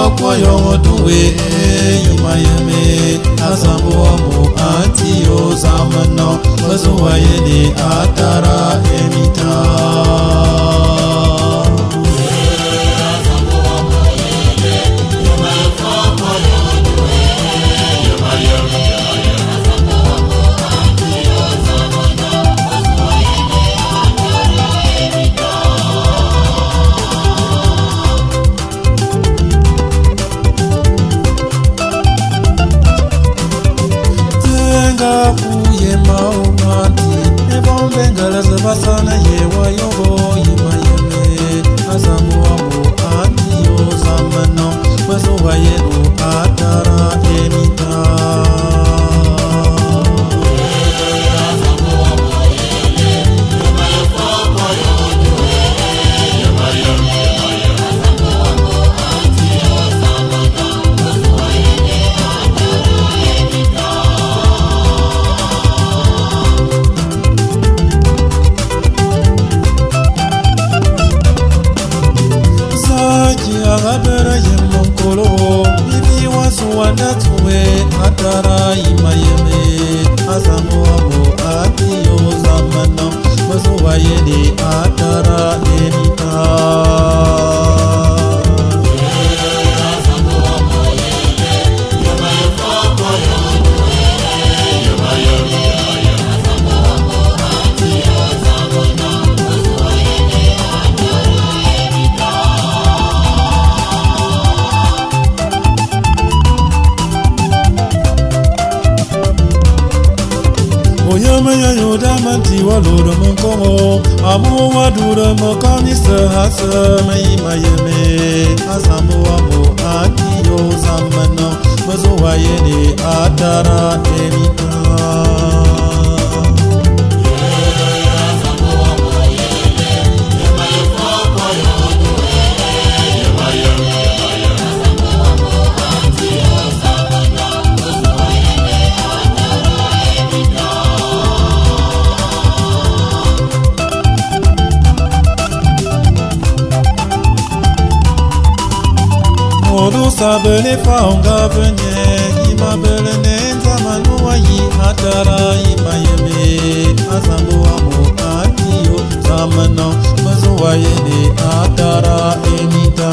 kwa yo duwe yumayeme azambo amu antio zamano mazuwa yene atara emita Uye maumati ebombe ngalaza basana yewa yobo yimayeme azamu amu antiyo zamano mazuwa yenu atara emita agabera yemokolo bibi wasuwanda tuwe atara imayeme azamu amu atiyo zamano mazuwa yene atara emita Oyamaya yodamanti walura monkongo amu wadura mokanisa hasa mayeme azamu amu atiyo zamano mazuwa yene atara emita Odu sabele faunga venye imabele nenza manuwa yi atara imayeme azambo amu atiyo zamano mazuwa yene atara emita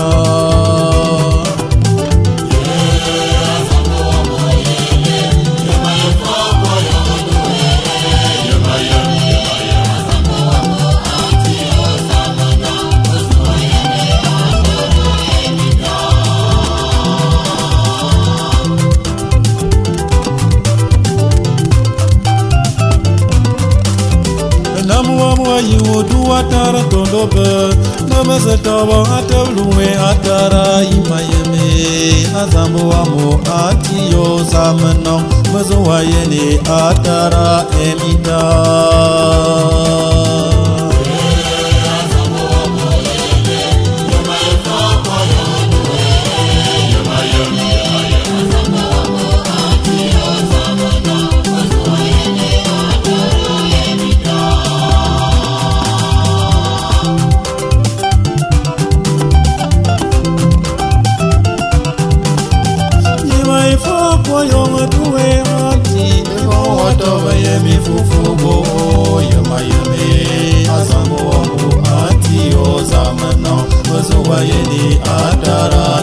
Yiwodu atara tondobe namazatawa atawluwe atara imayeme azambo amu atiyo zamano mazuwa yene atara emita Yonga tuwe hati emo watoba yemi fufubo yamayeme azambo amu atiyo zamano mazuwa yene atara